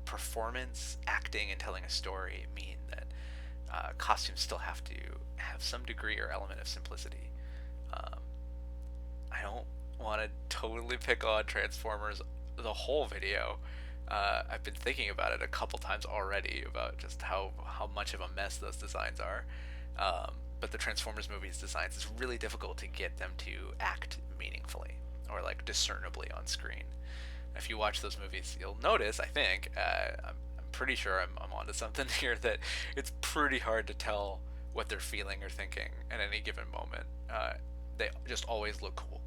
performance, acting, and telling a story mean that costumes still have to have some degree or element of simplicity. Um, I don't want to totally pick on Transformers the whole video. I've been thinking about it a couple times already about just how much of a mess those designs are. But the Transformers movies designs, it's really difficult to get them to act meaningfully or like discernibly on screen. If you watch those movies, you'll notice, I think, I'm pretty sure I'm onto something here, that it's pretty hard to tell what they're feeling or thinking at any given moment. They just always look cool,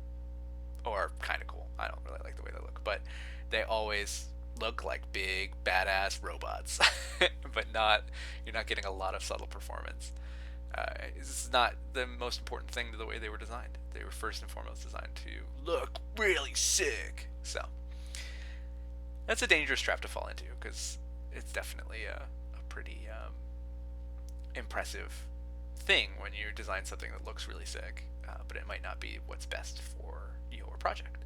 or kind of cool. I don't really like the way they look, but they always look like big badass robots. But you're not getting a lot of subtle performance. This is not the most important thing to the way they were designed. They were first and foremost designed to look really sick. So that's a dangerous trap to fall into, because it's definitely a pretty impressive thing when you design something that looks really sick, but it might not be what's best for your project.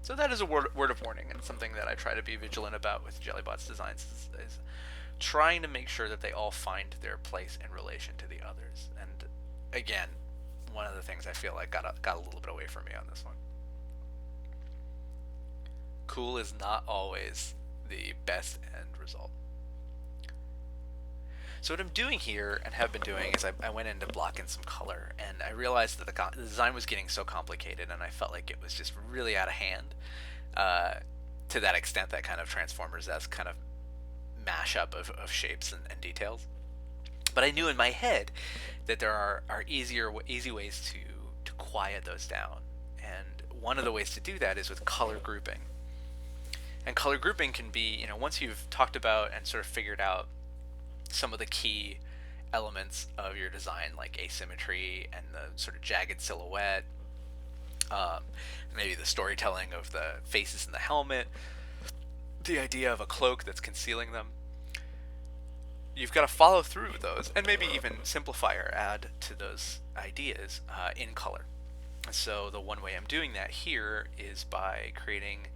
So that is a word of warning, and something that I try to be vigilant about with Jellybot's designs is trying to make sure that they all find their place in relation to the others. And again, one of the things I feel like got a little bit away from me on this one. Cool is not always the best end result. So what I'm doing here, and have been doing, is I went in to block in some color, and I realized that the design was getting so complicated, and I felt like it was just really out of hand, to that extent that kind of Transformers-esque kind of mashup of shapes and details. But I knew in my head that there are easy ways to quiet those down, and one of the ways to do that is with color grouping. And color grouping can be, once you've talked about and sort of figured out some of the key elements of your design, like asymmetry and the sort of jagged silhouette, maybe the storytelling of the faces in the helmet, the idea of a cloak that's concealing them, you've got to follow through with those, and maybe even simplify or add to those ideas in color. So the one way I'm doing that here is by creating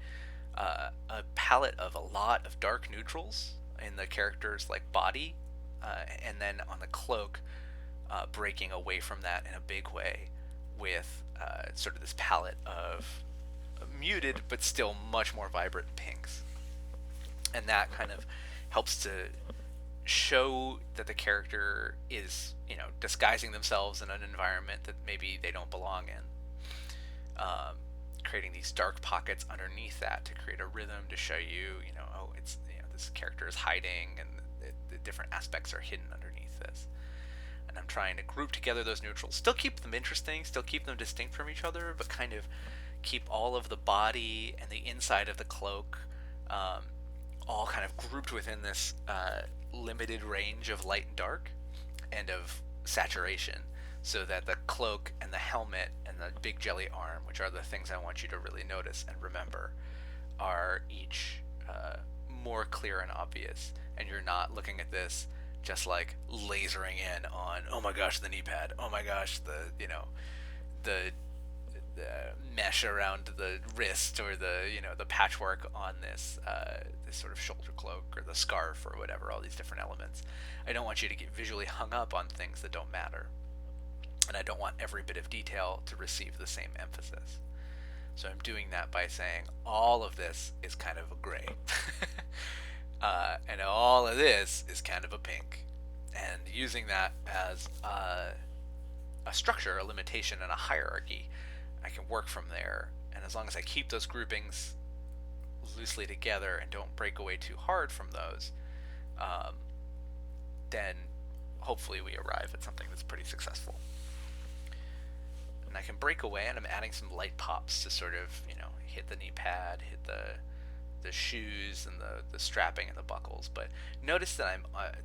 a palette of a lot of dark neutrals in the character's like body, and then on the cloak, breaking away from that in a big way with sort of this palette of muted but still much more vibrant pinks. And that kind of helps to show that the character is, disguising themselves in an environment that maybe they don't belong in. Creating these dark pockets underneath that to create a rhythm to show you, oh, it's, this character is hiding and the different aspects are hidden underneath this. And I'm trying to group together those neutrals, still keep them interesting, still keep them distinct from each other, but kind of keep all of the body and the inside of the cloak all kind of grouped within this limited range of light and dark and of saturation, so that the cloak and the helmet and the big jelly arm, which are the things I want you to really notice and remember, are each more clear and obvious, and you're not looking at this just like lasering in on, oh my gosh, the knee pad, oh my gosh, the mesh around the wrist, or the patchwork on this sort of shoulder cloak or the scarf or whatever, all these different elements. I don't want you to get visually hung up on things that don't matter, and I don't want every bit of detail to receive the same emphasis. So I'm doing that by saying all of this is kind of a gray, and all of this is kind of a pink, and using that as a structure, a limitation, and a hierarchy. I can work from there, and as long as I keep those groupings loosely together and don't break away too hard from those, then hopefully we arrive at something that's pretty successful. And I can break away, and I'm adding some light pops to sort of, hit the knee pad, hit the shoes and the strapping and the buckles. But notice that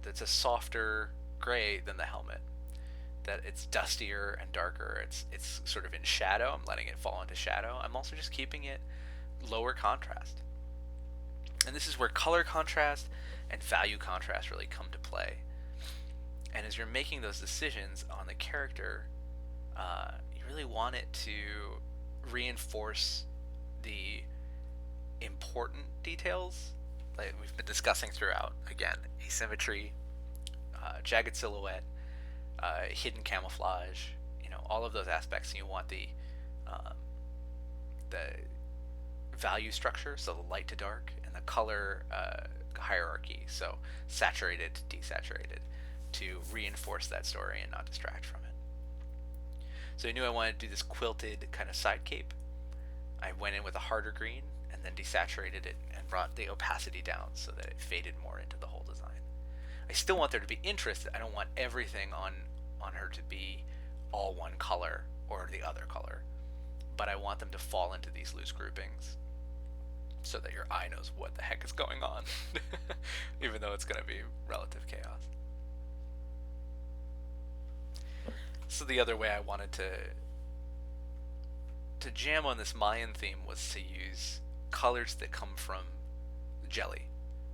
that's a softer gray than the helmet, that it's dustier and darker. It's sort of in shadow. I'm letting it fall into shadow. I'm also just keeping it lower contrast. And this is where color contrast and value contrast really come to play. And as you're making those decisions on the character, you really want it to reinforce the important details like we've been discussing throughout. Again, asymmetry, jagged silhouette, hidden camouflage, all of those aspects. And you want the value structure, so the light to dark, and the color hierarchy, so saturated to desaturated, to reinforce that story and not distract from it. So I knew I wanted to do this quilted kind of side cape. I went in with a harder green and then desaturated it and brought the opacity down so that it faded more into the whole design. I still want there to be interest. I don't want everything on her to be all one color or the other color, but I want them to fall into these loose groupings so that your eye knows what the heck is going on, even though it's going to be relative chaos. So the other way I wanted to jam on this Mayan theme was to use colors that come from jelly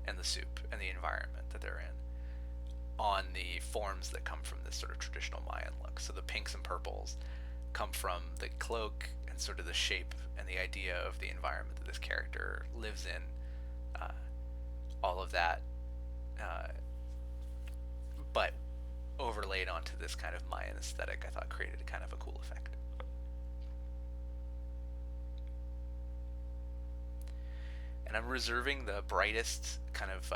and the soup and the environment that they're in on the forms that come from this sort of traditional Mayan look. So the pinks and purples come from the cloak and sort of the shape and the idea of the environment that this character lives in. All of that, but overlaid onto this kind of Mayan aesthetic, I thought created a kind of a cool effect. And I'm reserving the brightest kind of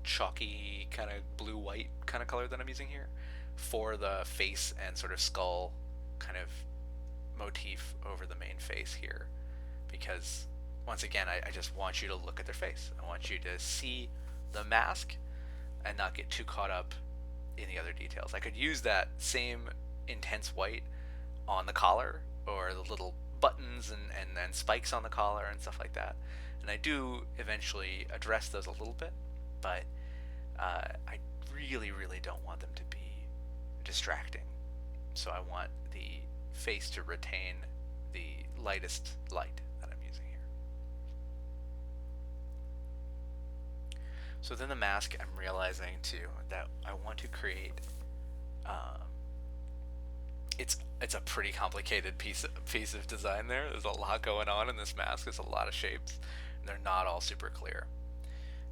chalky kind of blue-white kind of color that I'm using here for the face and sort of skull kind of motif over the main face here, because once again I just want you to look at their face. I want you to see the mask and not get too caught up in the other details. I could use that same intense white on the collar or the little buttons and spikes on the collar and stuff like that, and I do eventually address those a little bit, but I really don't want them to be distracting. So I want the face to retain the lightest light that I'm using here. So then the mask, I'm realizing too that I want to create It's a pretty complicated piece of design there. There's a lot going on in this mask. There's a lot of shapes, and they're not all super clear.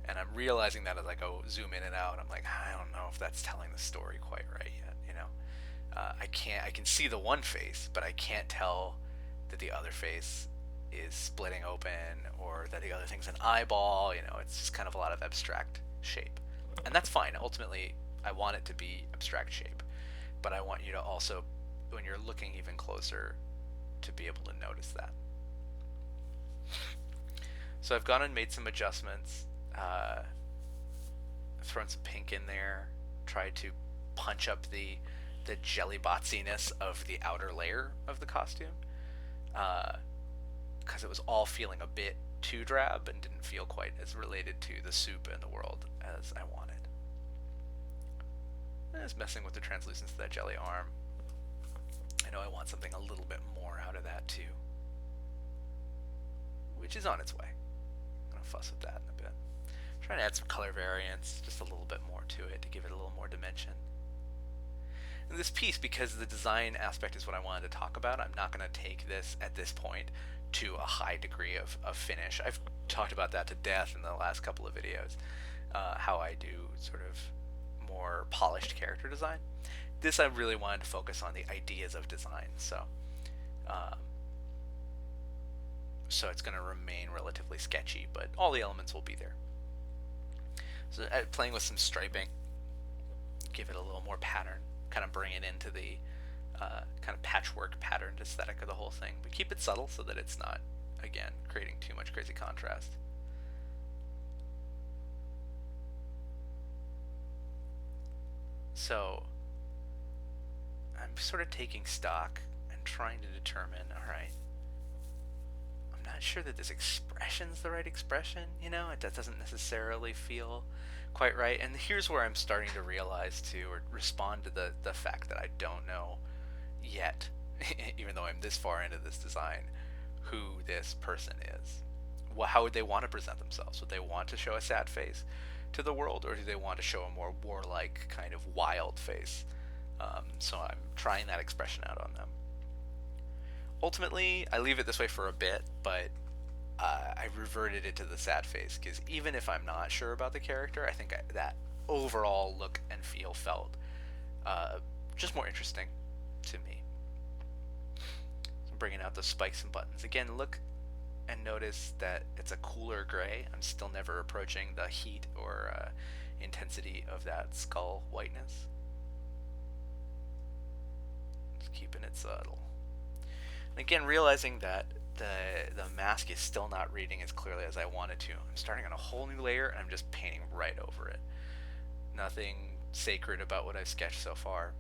And I'm realizing that as I go zoom in and out. I'm like, I don't know if that's telling the story quite right yet. I can see the one face, but I can't tell that the other face is splitting open or that the other thing's an eyeball. It's just kind of a lot of abstract shape, and that's fine. Ultimately, I want it to be abstract shape, but I want you to also, when you're looking even closer, to be able to notice that. So I've gone and made some adjustments, thrown some pink in there, tried to punch up the jelly botsiness of the outer layer of the costume, because it was all feeling a bit too drab and didn't feel quite as related to the soup and the world as I wanted. I was messing with the translucence of that jelly arm. I know I want something a little bit more out of that too, which is on its way. I'm gonna fuss with that in a bit. I'm trying to add some color variance, just a little bit more to it to give it a little more dimension. And this piece, because the design aspect is what I wanted to talk about, I'm not going to take this at this point to a high degree of finish. I've talked about that to death in the last couple of videos, how I do sort of more polished character design. This I really wanted to focus on the ideas of design, so it's going to remain relatively sketchy, but all the elements will be there. So playing with some striping, give it a little more pattern, kind of bring it into the kind of patchwork patterned aesthetic of the whole thing, but keep it subtle so that it's not, again, creating too much crazy contrast. So I'm sort of taking stock and trying to determine, all right, I'm not sure that this expression's the right expression, it doesn't necessarily feel quite right. And here's where I'm starting to realize too, or respond to the fact that I don't know yet, even though I'm this far into this design, who this person is. Well, how would they want to present themselves? Would they want to show a sad face to the world, or do they want to show a more warlike, kind of wild face? So I'm trying that expression out on them. Ultimately, I leave it this way for a bit, but I reverted it to the sad face, because even if I'm not sure about the character, I think that overall look and feel felt just more interesting to me. So I'm bringing out the spikes and buttons. Again, look and notice that it's a cooler gray. I'm still never approaching the heat or intensity of that skull whiteness. Just keeping it subtle. And again, realizing that the mask is still not reading as clearly as I wanted to. I'm starting on a whole new layer, and I'm just painting right over it. Nothing sacred about what I've sketched so far.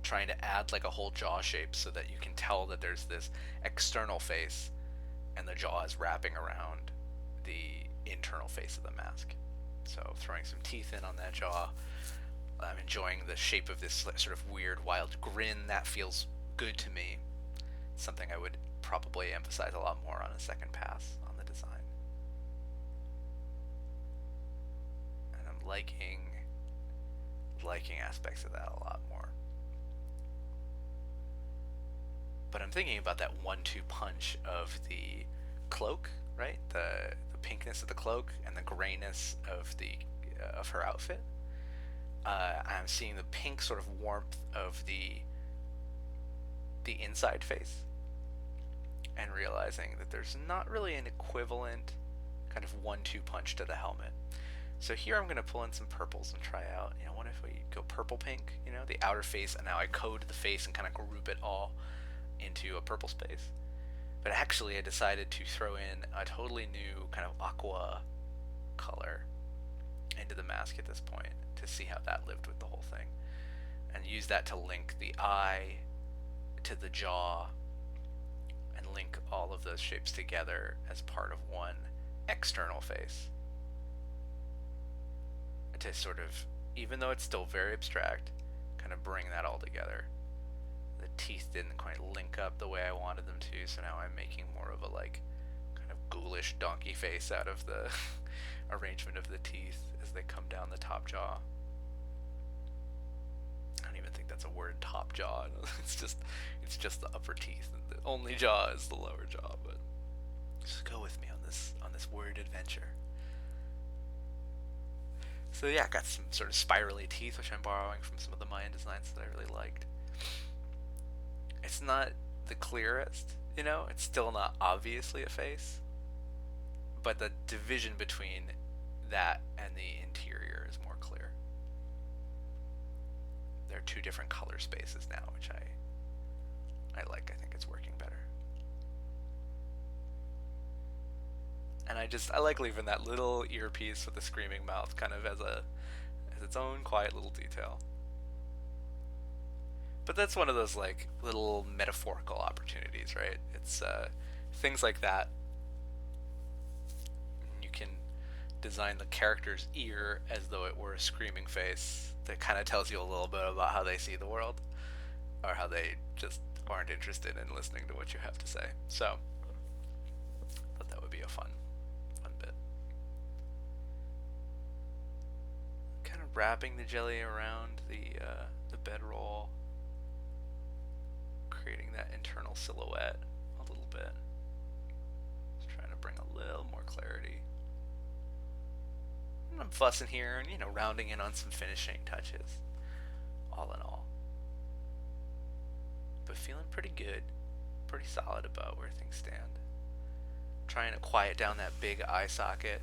Trying to add like a whole jaw shape so that you can tell that there's this external face and the jaw is wrapping around the internal face of the mask. So throwing some teeth in on that jaw. I'm enjoying the shape of this sort of weird wild grin. That feels good to me. Something I would probably emphasize a lot more on a second pass on the design. And I'm liking aspects of that a lot more. But I'm thinking about that 1-2 punch of the cloak, right? The pinkness of the cloak and the grayness of her outfit. I'm seeing the pink sort of warmth of the inside face, and realizing that there's not really an equivalent kind of 1-2 punch to the helmet. So here I'm going to pull in some purples and try out, what if we go purple pink, the outer face, and now I code the face and kind of group it all into a purple space. But actually I decided to throw in a totally new kind of aqua color into the mask at this point to see how that lived with the whole thing, and use that to link the eye to the jaw and link all of those shapes together as part of one external face, to sort of, even though it's still very abstract, kind of bring that all together. The teeth didn't quite link up the way I wanted them to, so now I'm making more of a like kind of ghoulish donkey face out of the arrangement of the teeth as they come down the top jaw. And even even think that's a word, top jaw. It's just the upper teeth. The only jaw is the lower jaw, but just go with me on this word adventure. So yeah, I got some sort of spirally teeth, which I'm borrowing from some of the Mayan designs that I really liked. It's not the clearest, it's still not obviously a face, but the division between that and the interior is more clear. There are two different color spaces now, which I like. I think it's working better. And I like leaving that little earpiece with the screaming mouth kind of as its own quiet little detail. But that's one of those like little metaphorical opportunities, right? It's things like that. You can design the character's ear as though it were a screaming face that kind of tells you a little bit about how they see the world, or how they just aren't interested in listening to what you have to say. So I thought that would be a fun bit. Kind of wrapping the jelly around the bedroll, creating that internal silhouette a little bit. Just trying to bring a little more clarity. And I'm fussing here and, rounding in on some finishing touches, all in all. But feeling pretty good, pretty solid about where things stand. Trying to quiet down that big eye socket,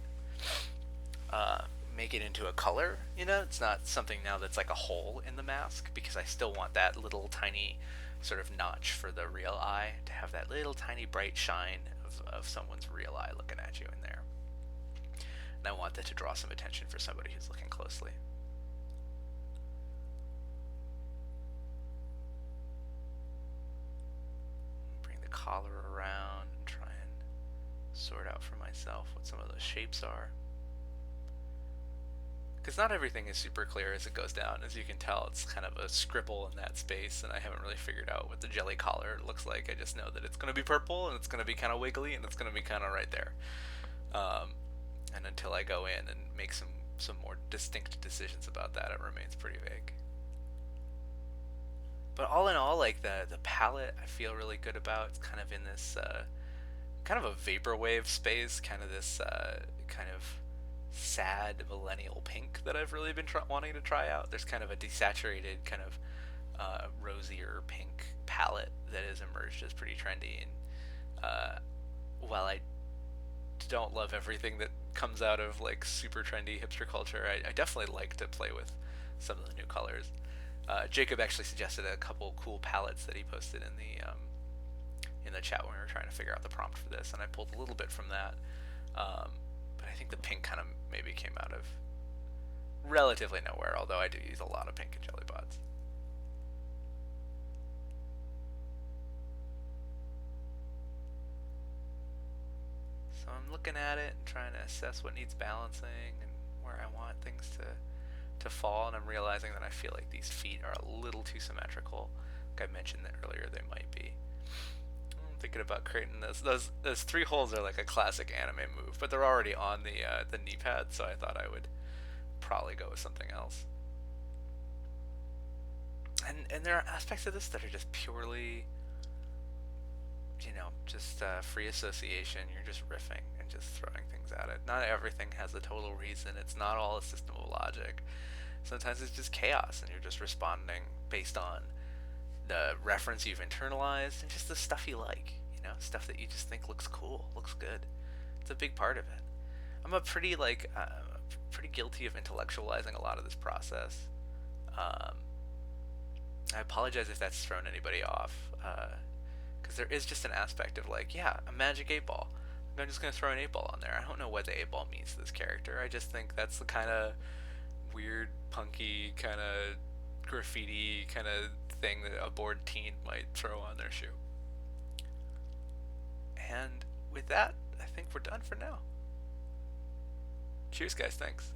make it into a color, it's not something now that's like a hole in the mask, because I still want that little tiny sort of notch for the real eye, to have that little tiny bright shine of someone's real eye looking at you in there. And I want that to draw some attention for somebody who's looking closely. Bring the collar around and try and sort out for myself what some of those shapes are. Because not everything is super clear as it goes down. As you can tell, it's kind of a scribble in that space, and I haven't really figured out what the jelly collar looks like. I just know that it's going to be purple, and it's going to be kind of wiggly, and it's going to be kind of right there. And until I go in and make some more distinct decisions about that, it remains pretty vague. But all in all, like the palette, I feel really good about. It's kind of in this kind of a vaporwave space, kind of this kind of sad millennial pink that I've really been wanting to try out. There's kind of a desaturated, kind of rosier pink palette that has emerged as pretty trendy. And while I don't love everything that comes out of like super trendy hipster culture, I definitely like to play with some of the new colors. Jacob actually suggested a couple cool palettes that he posted in the chat when we were trying to figure out the prompt for this, and I pulled a little bit from that. But I think the pink kind of maybe came out of relatively nowhere, although I do use a lot of pink in Jellybots. So I'm looking at it and trying to assess what needs balancing and where I want things to fall, and I'm realizing that I feel like these feet are a little too symmetrical. Like I mentioned that earlier, they might be. I'm thinking about creating those 3 holes are like a classic anime move, but they're already on the knee pad, so I thought I would probably go with something else. And there are aspects of this that are just purely, just free association. You're just riffing and just throwing things at it. Not everything has a total reason. It's not all a system of logic. Sometimes it's just chaos, and you're just responding based on the reference you've internalized and just the stuff you like, stuff that you just think looks cool, looks good. It's a big part of it. I'm pretty guilty of intellectualizing a lot of this process. I apologize if that's thrown anybody off, because there is just an aspect of like, yeah, a magic 8-ball. I'm just going to throw an 8-ball on there. I don't know what the 8-ball means to this character. I just think that's the kind of weird, punky, kind of graffiti kind of thing that a bored teen might throw on their shoe. And with that, I think we're done for now. Cheers, guys. Thanks.